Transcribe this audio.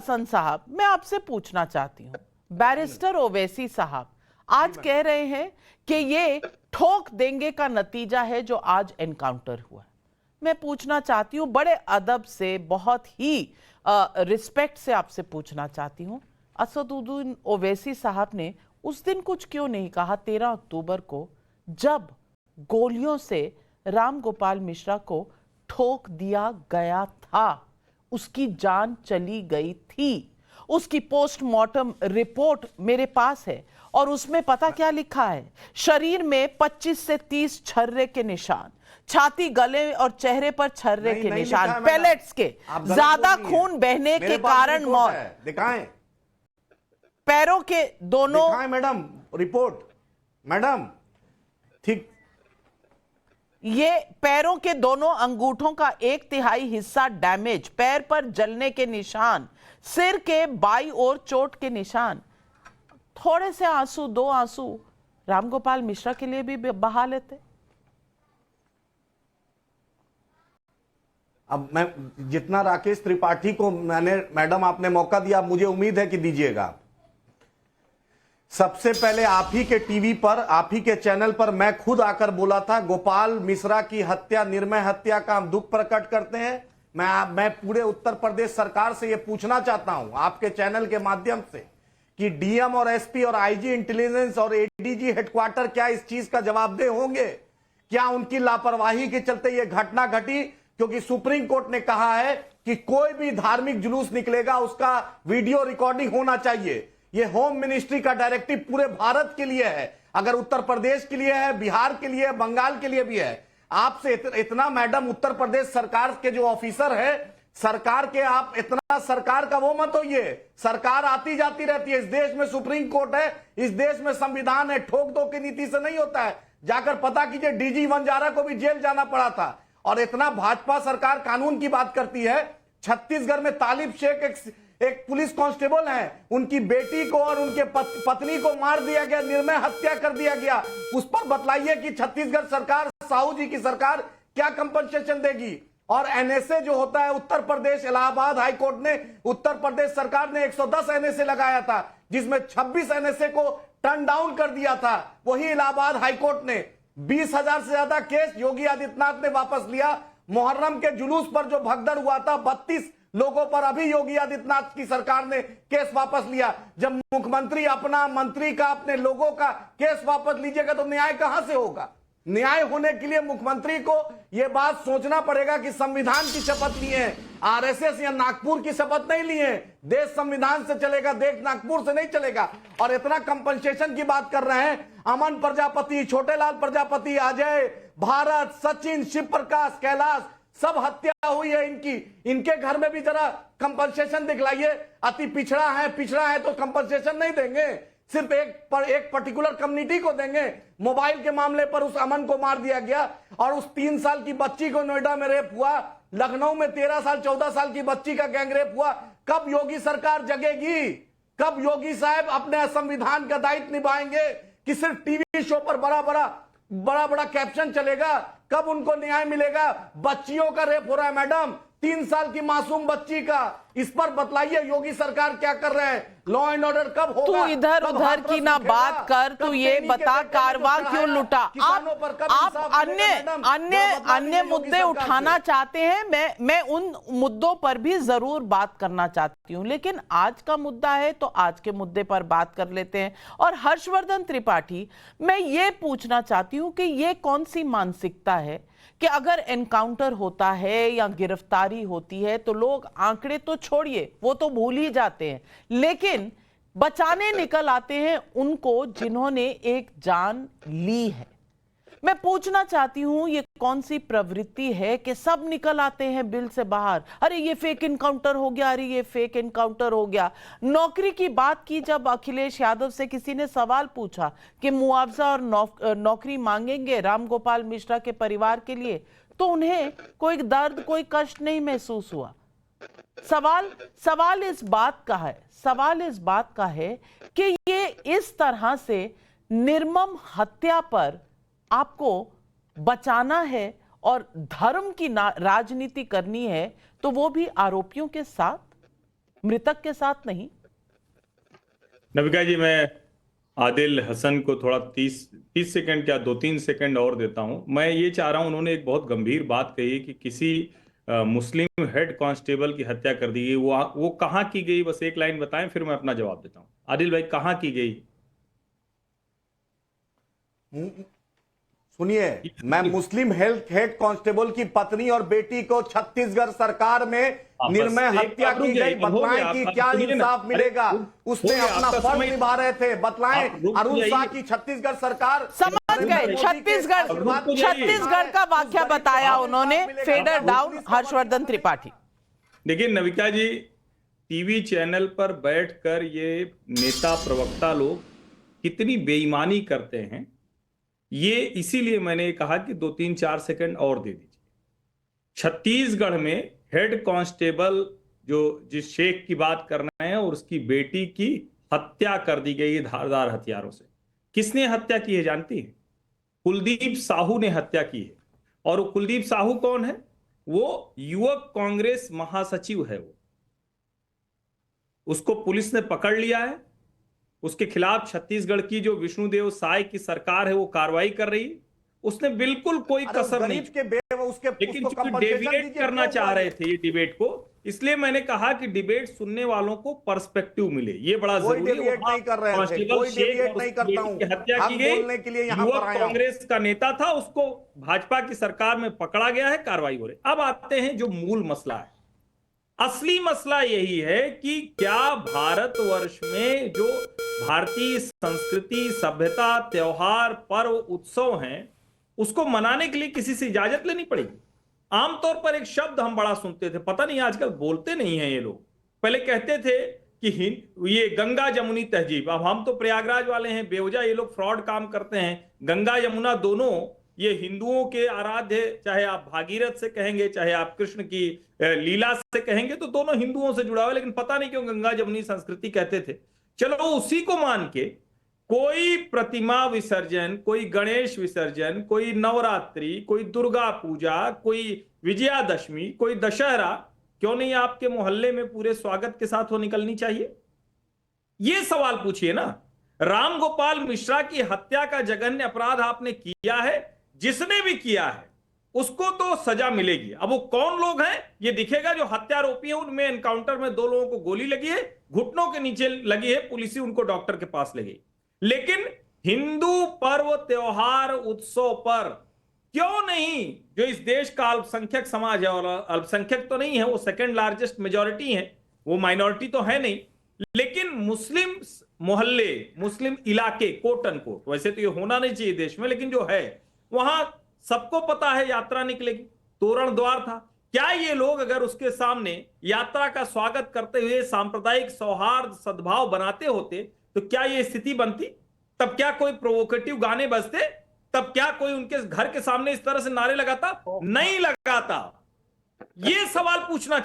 हसन साहब, मैं आपसे पूछना चाहती हूँ, बैरिस्टर ओवैसी साहब आज कह रहे हैं कि ये ठोक देंगे का नतीजा है जो आज एनकाउंटर हुआ। मैं पूछना चाहती हूँ, बड़े अदब से, बहुत ही रिस्पेक्ट से आपसे पूछना चाहती हूँ, असदुद्दीन ओवैसी साहब ने उस दिन कुछ क्यों नहीं कहा 13 अक्टूबर को, जब गोलियों से राम गोपाल मिश्रा को ठोक दिया गया था, उसकी जान चली गई थी। उसकी पोस्टमार्टम रिपोर्ट मेरे पास है और उसमें पता क्या लिखा है, शरीर में 25 से 30 छर्रे के निशान, छाती, गले और चेहरे पर छर्रे के निशान, पैलेट्स के, ज्यादा खून बहने के कारण मौत। दिखाएं पैरों के दोनों, दिखाएं मैडम रिपोर्ट, मैडम ठीक, ये पैरों के दोनों अंगूठों का 1/3 हिस्सा डैमेज, पैर पर जलने के निशान, सिर के बाईं ओर चोट के निशान। थोड़े से आंसू, 2 आंसू रामगोपाल मिश्रा के लिए भी बहा लेते। अब मैं जितना राकेश त्रिपाठी को मैंने, मैडम आपने मौका दिया, मुझे उम्मीद है कि दीजिएगा। सबसे पहले आप ही के टीवी पर, आप ही के चैनल पर मैं खुद आकर बोला था, गोपाल मिश्रा की हत्या निर्मय हत्या का हम दुख प्रकट करते हैं। मैं पूरे उत्तर प्रदेश सरकार से यह पूछना चाहता हूं आपके चैनल के माध्यम से कि डीएम और एसपी और आईजी इंटेलिजेंस और एडीजी हेडक्वार्टर क्या इस चीज का जवाबदेह होंगे? क्या उनकी लापरवाही के चलते यह घटना घटी? क्योंकि सुप्रीम कोर्ट ने कहा है कि कोई भी धार्मिक जुलूस निकलेगा उसका वीडियो रिकॉर्डिंग होना चाहिए। यह होम मिनिस्ट्री का डायरेक्टिव पूरे भारत के लिए है, अगर उत्तर प्रदेश के लिए है, बिहार के लिए, बंगाल के लिए भी है। आपसे इतना मैडम, उत्तर प्रदेश सरकार के जो ऑफिसर है सरकार के, आप इतना सरकार का वो मत होइए। सरकार आती जाती रहती है, इस देश में सुप्रीम कोर्ट है, इस देश में संविधान है, ठोक दो की नीति से नहीं होता है। जाकर पता कीजिए, डीजी वंजारा को भी जेल जाना पड़ा था। और इतना भाजपा सरकार कानून की बात करती है। छत्तीसगढ़ में तालिब शेख एक पुलिस कांस्टेबल हैं, उनकी बेटी को और उनके पत्नी को मार दिया गया, निर्मय हत्या कर दिया गया। उस पर बतलाइए कि छत्तीसगढ़ सरकार, साहू जी की सरकार क्या कंपनसेशन देगी? और एनएसए जो होता है, उत्तर प्रदेश इलाहाबाद हाई कोर्ट ने, उत्तर प्रदेश सरकार ने 110 एनएसए लगाया था, जिसमें 26 एनएसए को टर्न डाउन कर दिया था। वही इलाहाबाद हाई कोर्ट ने 20,000 से ज्यादा केस योगी आदित्यनाथ ने वापस लिया। मुहर्रम के जुलूस पर जो भगदड़ हुआ था, 32 लोगों पर अभी योगी आदित्यनाथ की सरकार ने केस वापस लिया। जब मुख्यमंत्री अपना, मंत्री का, अपने लोगों का केस वापस लीजिएगा तो न्याय कहां से होगा? न्याय होने के लिए मुख्यमंत्री को यह बात सोचना पड़ेगा कि संविधान की शपथ लिए हैं, आरएसएस या नागपुर की शपथ नहीं लिए हैं। देश संविधान से चलेगा, देश नागपुर से नहीं चलेगा। और इतना कंपनसेशन की बात कर रहे हैं, अमन प्रजापति, छोटेलाल प्रजापति, अजय, भारत, सचिन, शिव प्रकाश, कैलाश, सब हत्या हुई है इनकी। इनके घर में भी जरा कंपनसेशन दिखलाइए। अति पिछड़ा है तो कंपनसेशन नहीं देंगे, सिर्फ एक पर्टिकुलर कम्युनिटी को देंगे। मोबाइल के मामले पर उस अमन को मार दिया गया, और उस 3 साल की बच्ची को नोएडा में रेप हुआ, लखनऊ में 13 साल 14 साल की बच्ची का गैंग रेप हुआ। कब योगी सरकार जगेगी? कब योगी साहब अपने संविधान का दायित्व निभाएंगे कि सिर्फ टीवी शो पर बड़ा कैप्शन चलेगा? कब उनको न्याय मिलेगा? बच्चियों का रेप हो रहा है मैडम, 3 साल की मासूम बच्ची का। इस पर बतलाइए योगी सरकार क्या कर रहे हैं? लॉ एंड ऑर्डर कब होगा? तू इधर उधर की ना बात कर, तू ये बता कारवा क्यों लुटा? आप अन्य मुद्दे उठाना चाहते हैं, मैं उन मुद्दों पर भी जरूर बात करना चाहती हूं, लेकिन आज का मुद्दा है तो आज के मुद्दे पर बात कर लेते हैं। और हर्षवर्धन त्रिपाठी, मैं ये पूछना चाहती हूं कि ये कौन सी मानसिकता है कि अगर एनकाउंटर होता है या गिरफ्तारी होती है तो लोग आंकड़े तो छोड़िए, वो तो भूल ही जाते हैं, लेकिन बचाने निकल आते हैं उनको जिन्होंने एक जान ली है। मैं पूछना चाहती हूं, ये कौन सी प्रवृत्ति है कि सब निकल आते हैं बिल से बाहर? अरे ये फेक एनकाउंटर हो गया, अरे ये फेक एनकाउंटर हो गया। नौकरी की बात की, जब अखिलेश यादव से किसी ने सवाल पूछा कि मुआवजा और नौकरी मांगेंगे रामगोपाल मिश्रा के परिवार के लिए, तो उन्हें कोई दर्द, कोई कष्ट नहीं महसूस हुआ। सवाल इस बात का है कि ये इस तरह से निर्मम हत्या पर आपको बचाना है और धर्म की राजनीति करनी है, तो वो भी आरोपियों के साथ। मृतक के साथ नहीं। नविका जी, मैं आदिल हसन को थोड़ा 30 सेकंड क्या 2-3 सेकंड और देता हूं। मैं ये चाह रहा हूं, उन्होंने एक बहुत गंभीर बात कही कि किसी मुस्लिम हेड कांस्टेबल की हत्या कर दी गई। वो कहाँ की गई, बस एक लाइन बताएं, फिर मैं अपना जवाब देता हूं। आदिल भाई, कहाँ की गई? सुनिए, मैं मुस्लिम हेड कांस्टेबल की पत्नी और बेटी को छत्तीसगढ़ सरकार में निर्मय हत्या की गई, बतलाएं कि क्या इंसाफ मिलेगा। उसने अपना फर्ज निभा रहे थे, बतलाएं। अरुण शाह की छत्तीसगढ़ सरकार समझ गए, छत्तीसगढ़ का वाक्य बताया उन्होंने। फेडर डाउन हर्षवर्धन त्रिपाठी। देखिए नविका जी, टीवी चैनल पर बैठकर ये नेता प्रवक्ता लोग कितनी बेईमानी करते हैं, ये इसीलिए मैंने कहा कि 2-3-4 सेकंड और दे दीजिए। छत्तीसगढ़ में हेड कांस्टेबल जिस शेख की बात कर रहे हैं और उसकी बेटी की हत्या कर दी गई धारदार हथियारों से। किसने हत्या की है जानती है? कुलदीप साहू ने हत्या की है। और वो कुलदीप साहू कौन है? वो युवक कांग्रेस महासचिव है। उसको पुलिस ने पकड़ लिया है। उसके खिलाफ छत्तीसगढ़ की जो विष्णुदेव साय की सरकार है वो कार्रवाई कर रही है। उसने बिल्कुल कोई कसर नहीं, लेकिन डिबेट करना चाह रहे थे ये डिबेट को, इसलिए मैंने कहा कि डिबेट सुनने वालों को पर्सपेक्टिव मिले, ये बड़ा जरूरी है। कांस्टेबल शेख और की हत्या की गई, युवक कांग्रेस का नेता था, उसको भाजपा की सरकार में पकड़ा गया है, कार्रवाई हो रही। अब आते हैं जो मूल मसला है। असली मसला यही है कि क्या भारतवर्ष में जो भारतीय संस्कृति, सभ्यता, त्योहार, पर्व, उत्सव हैं, उसको मनाने के लिए किसी से इजाजत लेनी पड़ेगी। आमतौर पर एक शब्द हम बड़ा सुनते थे, पता नहीं आजकल बोलते नहीं हैं ये लोग। पहले कहते थे कि ये गंगा जमुनी तहजीब। अब हम तो प्रयागराज वाले हैं, बेवजह ये लोग फ्रॉड काम करते हैं। गंगा यमुना दोनों ये हिंदुओं के आराध्य, चाहे आप भागीरथ से कहेंगे, चाहे आप कृष्ण की लीला से कहेंगे, तो दोनों हिंदुओं से जुड़ा हुआ, लेकिन पता नहीं क्यों गंगा जमुनी संस्कृति कहते थे। चलो उसी को मान के कोई प्रतिमा विसर्जन, कोई गणेश विसर्जन, कोई नवरात्रि, कोई दुर्गा पूजा, कोई विजयादशमी, कोई दशहरा, क्यों नहीं आपके मोहल्ले में पूरे स्वागत के साथ वो निकलनी चाहिए? ये सवाल पूछिए ना। राम गोपाल मिश्रा की हत्या का जघन्य अपराध आपने किया है, जिसने भी किया है उसको तो सजा मिलेगी। अब वो कौन लोग हैं ये दिखेगा। जो हत्यारोपी है उनमें एनकाउंटर में 2 लोगों को गोली लगी है, घुटनों के नीचे लगी है, पुलिस ही उनको डॉक्टर के पास ले गई। लेकिन हिंदू पर्व, त्योहार, उत्सव पर क्यों नहीं, जो इस देश का अल्पसंख्यक समाज है, और अल्पसंख्यक तो नहीं है, वो सेकंड लार्जेस्ट मेजॉरिटी है, वो माइनॉरिटी तो है नहीं, लेकिन मुस्लिम मोहल्ले, मुस्लिम इलाके, कोट अनकोट, वैसे तो ये होना नहीं चाहिए देश में, लेकिन जो है वहां सबको पता है यात्रा निकलेगी, तोरण द्वार था। क्या ये लोग अगर उसके सामने यात्रा का स्वागत करते हुए सांप्रदायिक सौहार्द, सद्भाव बनाते होते, तो क्या ये स्थिति बनती? तब क्या कोई प्रोवोकेटिव गाने बजते? तब क्या कोई उनके घर के सामने इस तरह से नारे लगाता? नहीं लगाता। ये सवाल पूछना